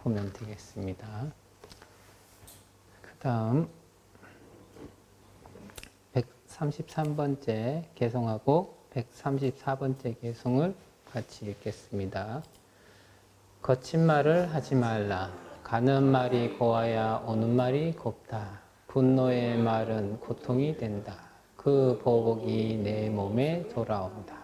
보면 되겠습니다. 그 다음 133번째 개송하고 134번째 개송을 같이 읽겠습니다. 거친 말을 하지 말라. 가는 말이 고와야 오는 말이 곱다. 분노의 말은 고통이 된다. 그 보복이 내 몸에 돌아온다.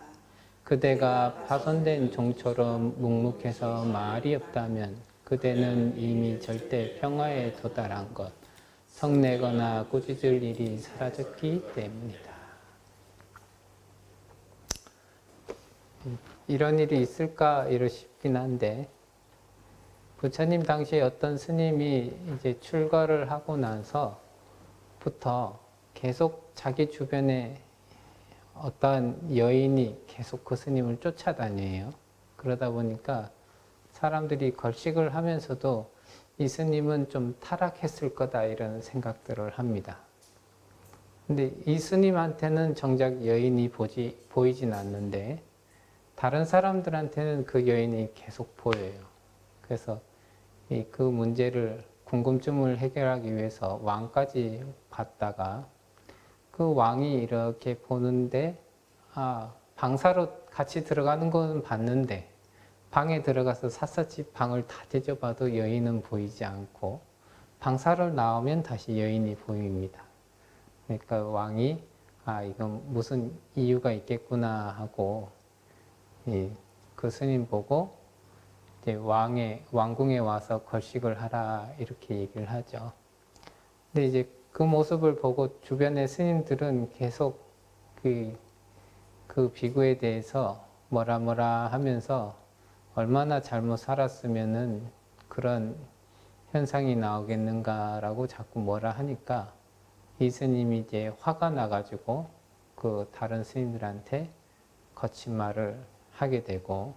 그대가 파손된 종처럼 묵묵해서 말이 없다면 그대는 이미 절대 평화에 도달한 것, 성내거나 꾸짖을 일이 사라졌기 때문이다. 이런 일이 있을까 이러시긴 한데, 부처님 당시에 어떤 스님이 이제 출가를 하고 나서부터 계속 자기 주변에 어떤 여인이 계속 그 스님을 쫓아다녀요. 그러다 보니까 사람들이 걸식을 하면서도 이 스님은 좀 타락했을 거다 이런 생각들을 합니다. 근데 이 스님한테는 정작 여인이 보이진 않는데 다른 사람들한테는 그 여인이 계속 보여요. 그래서 그 문제를 궁금증을 해결하기 위해서 왕까지 갔다가 그 왕이 이렇게 보는데 방사로 같이 들어가는 건 봤는데 방에 들어가서 샅샅이 방을 다 뒤져봐도 여인은 보이지 않고 방사를 나오면 다시 여인이 보입니다. 그러니까 왕이 이건 무슨 이유가 있겠구나 하고 그 스님 보고 이제 왕궁에 와서 걸식을 하라 이렇게 얘기를 하죠. 근데 이제 그 모습을 보고 주변의 스님들은 계속 그 비구에 대해서 뭐라 하면서 얼마나 잘못 살았으면은 그런 현상이 나오겠는가라고 자꾸 뭐라 하니까 이 스님이 이제 화가 나가지고 그 다른 스님들한테 거친 말을 하게 되고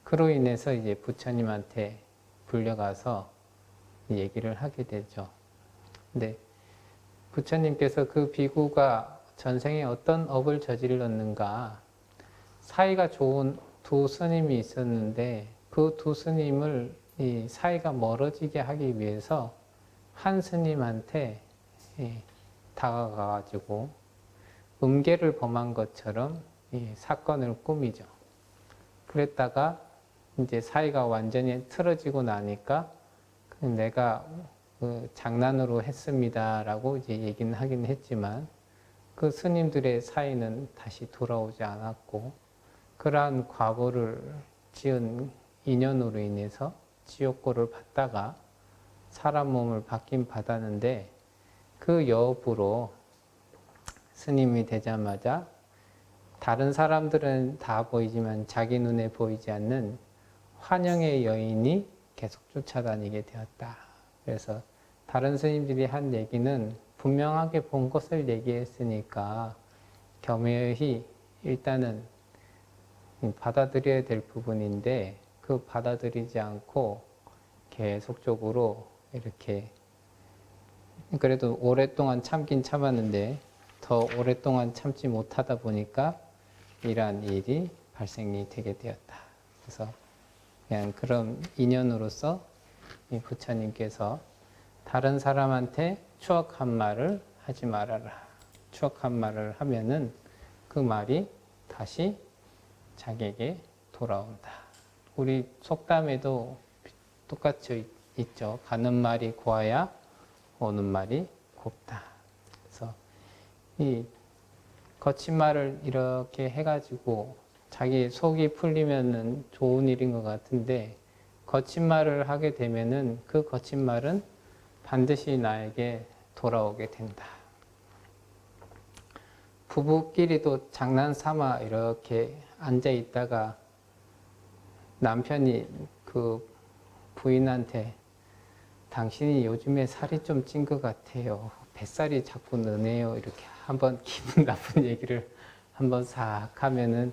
그로 인해서 이제 부처님한테 불려가서 얘기를 하게 되죠. 근데 부처님께서 그 비구가 전생에 어떤 업을 저질렀는가, 사이가 좋은 두 스님이 있었는데 그 두 스님을 이 사이가 멀어지게 하기 위해서 한 스님한테 다가가가지고 음계를 범한 것처럼 이 사건을 꾸미죠. 그랬다가 이제 사이가 완전히 틀어지고 나니까 내가 장난으로 했습니다라고 이제 얘기는 하긴 했지만 그 스님들의 사이는 다시 돌아오지 않았고 그러한 과보를 지은 인연으로 인해서 지옥고를 받다가 사람 몸을 받긴 받았는데 그 여부로 스님이 되자마자 다른 사람들은 다 보이지만 자기 눈에 보이지 않는 환영의 여인이 계속 쫓아다니게 되었다. 그래서 다른 스님들이 한 얘기는 분명하게 본 것을 얘기했으니까 겸허히 일단은 받아들여야 될 부분인데 그 받아들이지 않고 계속적으로 이렇게 그래도 오랫동안 참긴 참았는데 더 오랫동안 참지 못하다 보니까 이러한 일이 발생이 되게 되었다. 그래서 그냥 그런 인연으로서 이 부처님께서 다른 사람한테 추악한 말을 하지 말아라. 추악한 말을 하면은 그 말이 다시 자기에게 돌아온다. 우리 속담에도 똑같이 있죠. 가는 말이 고와야 오는 말이 곱다. 그래서 이 거친 말을 이렇게 해가지고 자기 속이 풀리면은 좋은 일인 것 같은데 거친 말을 하게 되면은 그 거친 말은 반드시 나에게 돌아오게 된다. 부부끼리도 장난삼아 이렇게 앉아 있다가 남편이 그 부인한테 당신이 요즘에 살이 좀 찐 것 같아요. 뱃살이 자꾸 느네요. 이렇게 한번 기분 나쁜 얘기를 한번 싹 하면은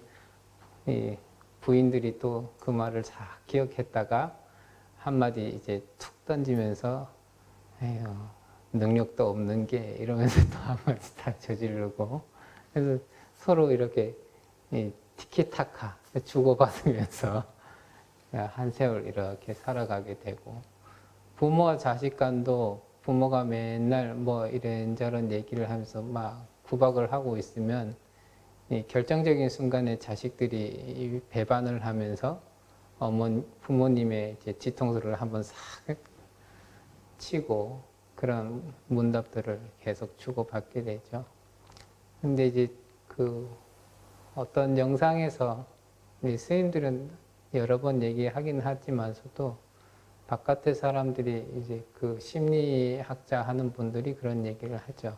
이 부인들이 또 그 말을 싹 기억했다가 한마디 이제 툭 던지면서 에휴, 능력도 없는 게 이러면서 또 한마디 다 저지르고 그래서 서로 이렇게 티키타카 주고받으면서 한 세월 이렇게 살아가게 되고, 부모와 자식 간도 부모가 맨날 뭐 이런저런 얘기를 하면서 막 구박을 하고 있으면 이 결정적인 순간에 자식들이 배반을 하면서 부모님의 이제 뒤통수를 한번 싹 치고 그런 문답들을 계속 주고받게 되죠. 근데 이제 그 어떤 영상에서 스님들은 여러 번 얘기하긴 하지만서도 바깥의 사람들이 이제 그 심리학자 하는 분들이 그런 얘기를 하죠.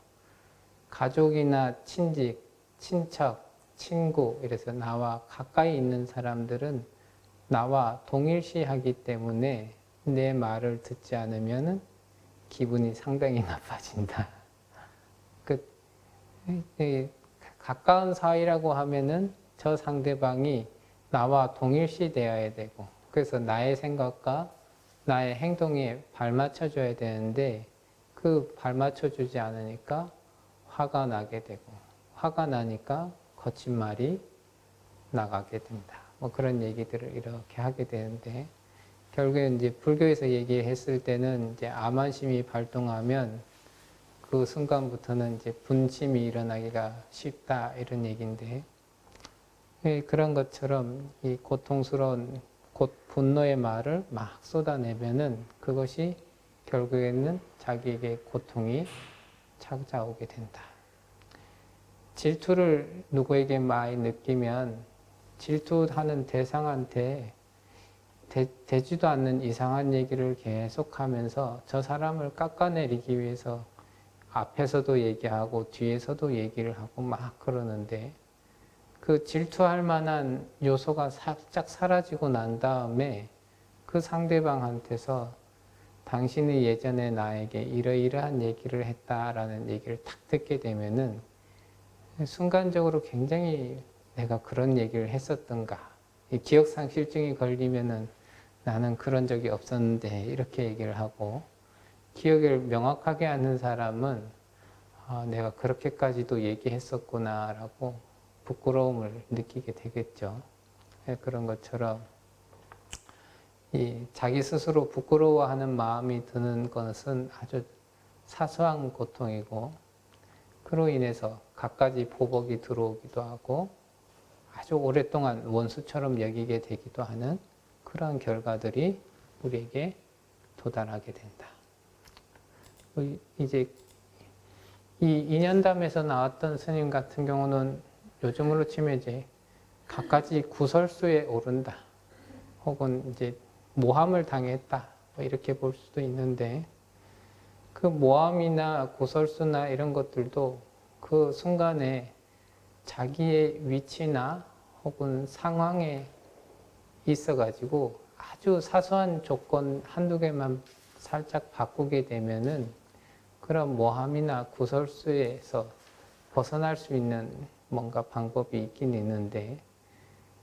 가족이나 친직, 친척, 친구 이래서 나와 가까이 있는 사람들은 나와 동일시하기 때문에 내 말을 듣지 않으면 기분이 상당히 나빠진다. 가까운 사이라고 하면은 저 상대방이 나와 동일시 되어야 되고, 그래서 나의 생각과 나의 행동에 발맞춰 줘야 되는데 그 발맞춰 주지 않으니까 화가 나게 되고, 화가 나니까 거친 말이 나가게 된다. 뭐 그런 얘기들을 이렇게 하게 되는데, 결국에 이제 불교에서 얘기했을 때는 이제 암환심이 발동하면 그 순간부터는 이제 분심이 일어나기가 쉽다 이런 얘기인데, 그런 것처럼 이 고통스러운 분노의 말을 막 쏟아내면은 그것이 결국에는 자기에게 고통이 찾아오게 된다. 질투를 누구에게 많이 느끼면 질투하는 대상한테 되지도 않는 이상한 얘기를 계속하면서 저 사람을 깎아내리기 위해서 앞에서도 얘기하고 뒤에서도 얘기를 하고 막 그러는데, 그 질투할 만한 요소가 살짝 사라지고 난 다음에 그 상대방한테서 당신이 예전에 나에게 이러이러한 얘기를 했다라는 얘기를 탁 듣게 되면은 순간적으로 굉장히 내가 그런 얘기를 했었던가, 기억상실증이 걸리면은 나는 그런 적이 없었는데 이렇게 얘기를 하고, 기억을 명확하게 하는 사람은 내가 그렇게까지도 얘기했었구나라고 부끄러움을 느끼게 되겠죠. 그런 것처럼 이 자기 스스로 부끄러워하는 마음이 드는 것은 아주 사소한 고통이고, 그로 인해서 갖가지 보복이 들어오기도 하고 아주 오랫동안 원수처럼 여기게 되기도 하는 그러한 결과들이 우리에게 도달하게 된다. 이제 이 인연담에서 나왔던 스님 같은 경우는 요즘으로 치면 이제 갖가지 구설수에 오른다, 혹은 이제 모함을 당했다, 뭐 이렇게 볼 수도 있는데, 그 모함이나 구설수나 이런 것들도 그 순간에 자기의 위치나 혹은 상황에 있어가지고 아주 사소한 조건 한두 개만 살짝 바꾸게 되면은 그런 모함이나 구설수에서 벗어날 수 있는 뭔가 방법이 있긴 있는데,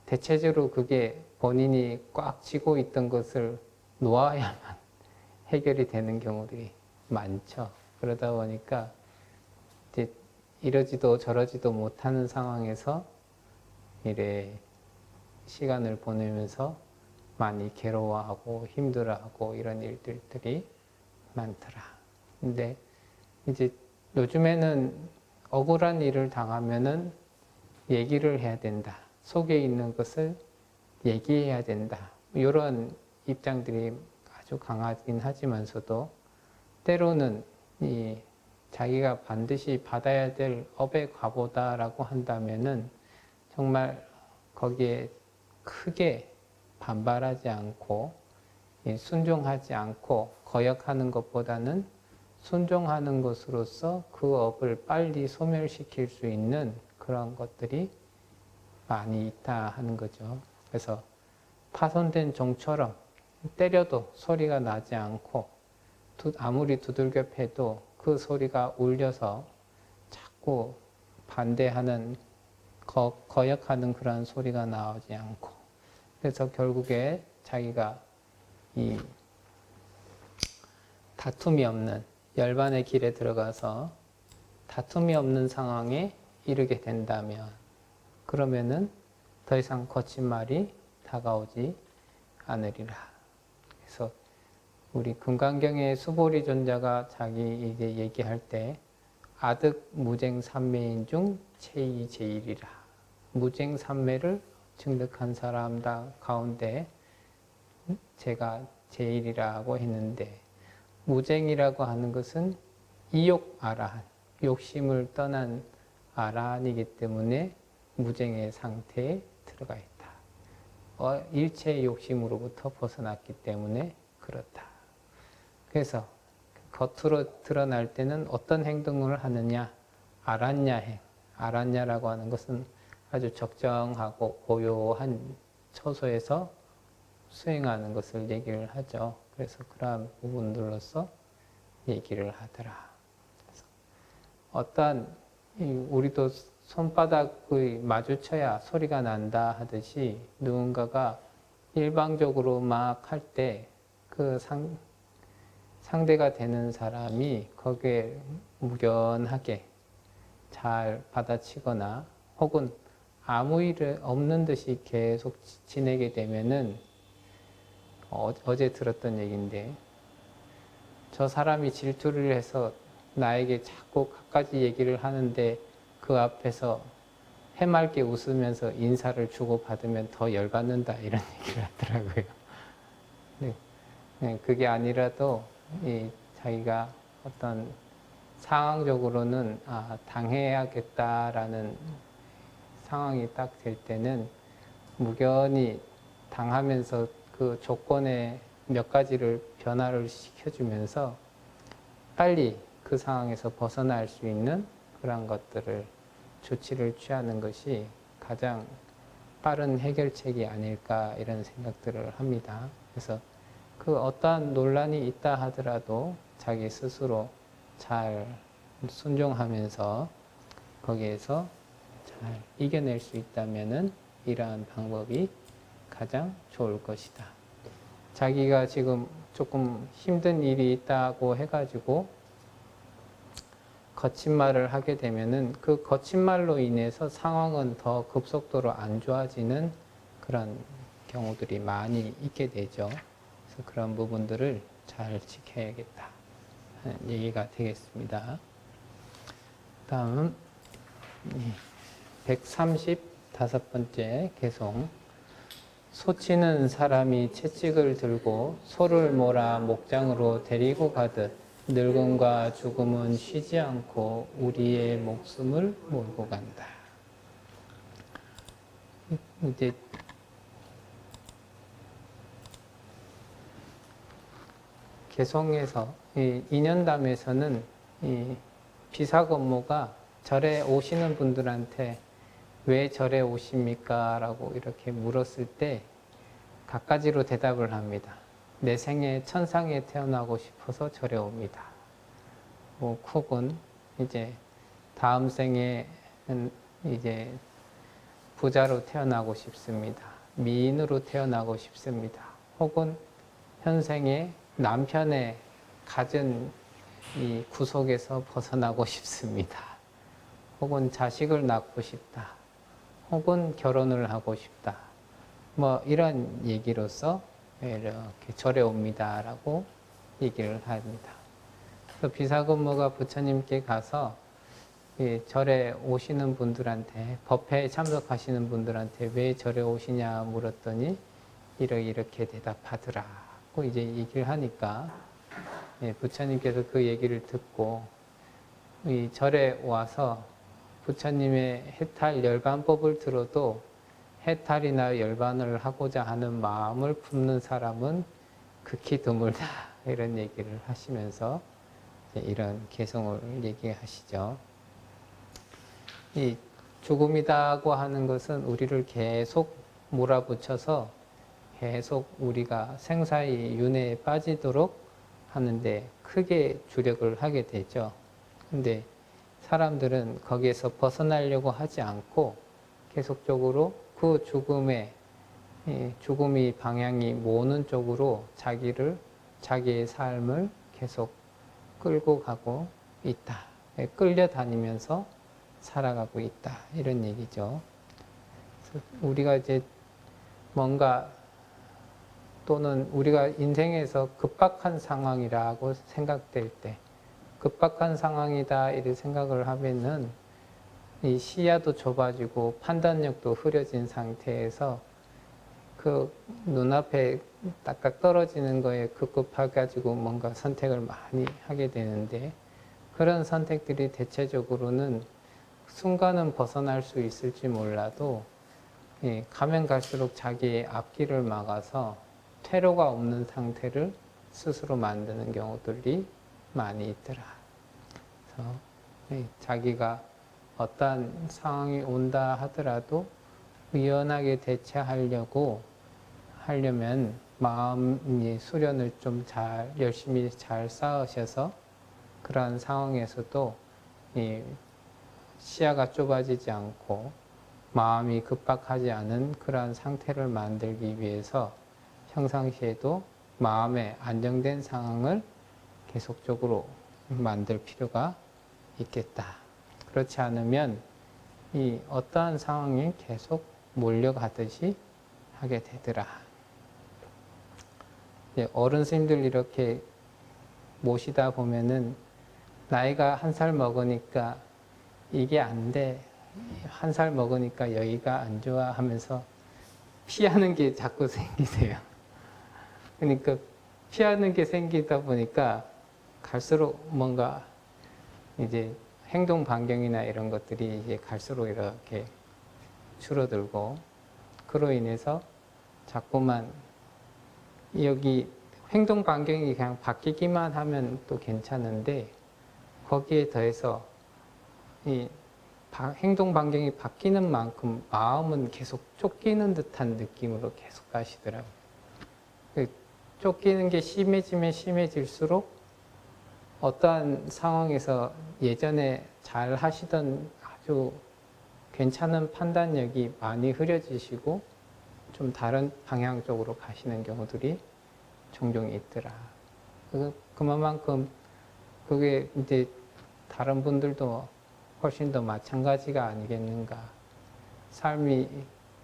대체적으로 그게 본인이 꽉 쥐고 있던 것을 놓아야만 해결이 되는 경우들이 많죠. 그러다 보니까 이제 이러지도 저러지도 못하는 상황에서 이래 시간을 보내면서 많이 괴로워하고 힘들어하고 이런 일들이 많더라. 근데 이제 요즘에는 억울한 일을 당하면은 얘기를 해야 된다, 속에 있는 것을 얘기해야 된다, 이런 입장들이 아주 강하긴 하지만서도, 때로는 이 자기가 반드시 받아야 될 업의 과보다라고 한다면은 정말 거기에 크게 반발하지 않고 순종하지 않고 거역하는 것보다는 순종하는 것으로서 그 업을 빨리 소멸시킬 수 있는 그런 것들이 많이 있다 하는 거죠. 그래서 파손된 종처럼 때려도 소리가 나지 않고 아무리 두들겨 패도 그 소리가 울려서 자꾸 반대하는 거역하는 그런 소리가 나오지 않고, 그래서 결국에 자기가 이 다툼이 없는 열반의 길에 들어가서 다툼이 없는 상황에 이르게 된다면, 그러면은 더 이상 거친 말이 다가오지 않으리라. 그래서 우리 금강경의 수보리 존자가 자기 이제 얘기할 때 아득 무쟁삼매인 중 최이 제일이라. 무쟁삼매를 증득한 사람들 가운데 제가 제일이라고 했는데, 무쟁이라고 하는 것은 이욕 아라한, 욕심을 떠난 아라한이기 때문에 무쟁의 상태에 들어가 있다. 일체의 욕심으로부터 벗어났기 때문에 그렇다. 그래서 겉으로 드러날 때는 어떤 행동을 하느냐? 아란야행. 아란야라고 하는 것은 아주 적정하고 고요한 처소에서 수행하는 것을 얘기를 하죠. 그래서 그러한 부분들로서 얘기를 하더라. 그래서 어떠한 우리도 손바닥의 마주쳐야 소리가 난다 하듯이 누군가가 일방적으로 막 할 때 그 상대가 되는 사람이 거기에 무견하게 잘 받아치거나 혹은 아무 일 없는 듯이 계속 지내게 되면은 어제 들었던 얘기인데, 저 사람이 질투를 해서 나에게 자꾸 갖가지 얘기를 하는데 그 앞에서 해맑게 웃으면서 인사를 주고받으면 더 열받는다, 이런 얘기를 하더라고요. 네, 그게 아니라도 자기가 어떤 상황적으로는 당해야겠다라는 상황이 딱 될 때는 무견히 당하면서 그 조건에 몇 가지를 변화를 시켜주면서 빨리 그 상황에서 벗어날 수 있는 그런 것들을 조치를 취하는 것이 가장 빠른 해결책이 아닐까, 이런 생각들을 합니다. 그래서 그 어떠한 논란이 있다 하더라도 자기 스스로 잘 순종하면서 거기에서 잘 이겨낼 수 있다면은 이러한 방법이 가장 좋을 것이다. 자기가 지금 조금 힘든 일이 있다고 해가지고 거친 말을 하게 되면은 그 거친 말로 인해서 상황은 더 급속도로 안 좋아지는 그런 경우들이 많이 있게 되죠. 그래서 그런 부분들을 잘 지켜야겠다 하는 얘기가 되겠습니다. 다음 135번째 개송. 소치는 사람이 채찍을 들고 소를 몰아 목장으로 데리고 가듯 늙음과 죽음은 쉬지 않고 우리의 목숨을 몰고 간다. 이제 개송에서 인연담에서는 이 비사건모가 절에 오시는 분들한테 왜 절에 오십니까? 라고 이렇게 물었을 때 갖가지로 대답을 합니다. 내 생에 천상에 태어나고 싶어서 절에 옵니다. 혹은 이제 다음 생에는 이제 부자로 태어나고 싶습니다. 미인으로 태어나고 싶습니다. 혹은 현생에 남편의 갖은 이 구속에서 벗어나고 싶습니다. 혹은 자식을 낳고 싶다. 혹은 결혼을 하고 싶다. 이런 얘기로서 이렇게 절에 옵니다라고 얘기를 합니다. 그래서 비사건모가 부처님께 가서 절에 오시는 분들한테, 법회에 참석하시는 분들한테 왜 절에 오시냐 물었더니 이렇게 대답하더라고 이제 얘기를 하니까 부처님께서 그 얘기를 듣고 이 절에 와서 부처님의 해탈 열반법을 들어도 해탈이나 열반을 하고자 하는 마음을 품는 사람은 극히 드물다, 이런 얘기를 하시면서 이런 개성을 얘기하시죠. 이 죽음이라고 하는 것은 우리를 계속 몰아붙여서 계속 우리가 생사의 윤회에 빠지도록 하는데 크게 주력을 하게 되죠. 근데 사람들은 거기에서 벗어나려고 하지 않고 계속적으로 그 죽음이 방향이 모는 쪽으로 자기의 삶을 계속 끌고 가고 있다. 끌려다니면서 살아가고 있다. 이런 얘기죠. 그래서 우리가 이제 뭔가 또는 우리가 인생에서 급박한 상황이라고 생각될 때 급박한 상황이다 이렇게 생각을 하면은 이 시야도 좁아지고 판단력도 흐려진 상태에서 그 눈앞에 딱딱 떨어지는 거에 급급해가지고 뭔가 선택을 많이 하게 되는데 그런 선택들이 대체적으로는 순간은 벗어날 수 있을지 몰라도 가면 갈수록 자기의 앞길을 막아서 퇴로가 없는 상태를 스스로 만드는 경우들이 많이 있더라. 그래서 자기가 어떠한 상황이 온다 하더라도 유연하게 하려면 마음의 수련을 좀 열심히 잘 쌓으셔서 그러한 상황에서도 시야가 좁아지지 않고 마음이 급박하지 않은 그러한 상태를 만들기 위해서 평상시에도 마음의 안정된 상황을 계속적으로 만들 필요가 있겠다. 그렇지 않으면 이 어떠한 상황이 계속 몰려가듯이 하게 되더라. 어른 스님들 이렇게 모시다 보면은 나이가 1살 먹으니까 이게 안 돼. 1살 먹으니까 여기가 안 좋아 하면서 피하는 게 자꾸 생기세요. 그러니까 피하는 게 생기다 보니까 갈수록 뭔가 이제 행동 반경이나 이런 것들이 이제 갈수록 이렇게 줄어들고 그로 인해서 자꾸만 여기 행동 반경이 그냥 바뀌기만 하면 또 괜찮은데 거기에 더해서 이 행동 반경이 바뀌는 만큼 마음은 계속 쫓기는 듯한 느낌으로 계속 가시더라고요. 쫓기는 게 심해지면 심해질수록 어떠한 상황에서 예전에 잘 하시던 아주 괜찮은 판단력이 많이 흐려지시고 좀 다른 방향 쪽으로 가시는 경우들이 종종 있더라. 그만큼 그게 이제 다른 분들도 훨씬 더 마찬가지가 아니겠는가. 삶이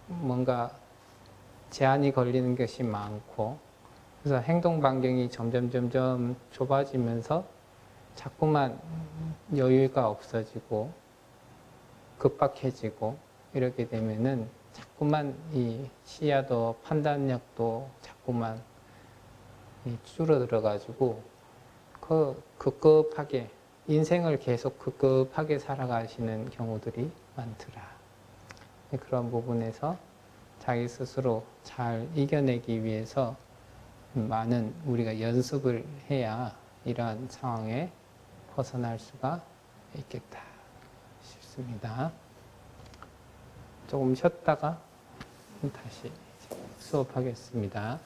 뭔가 제한이 걸리는 것이 많고 그래서 행동 반경이 점점 좁아지면서 자꾸만 여유가 없어지고 급박해지고 이렇게 되면은 자꾸만 이 시야도 판단력도 자꾸만 줄어들어 가지고 급급하게 인생을 계속 급급하게 살아가시는 경우들이 많더라. 그런 부분에서 자기 스스로 잘 이겨내기 위해서 많은 우리가 연습을 해야 이러한 상황에 벗어날 수가 있겠다 싶습니다. 조금 쉬었다가 다시 수업하겠습니다.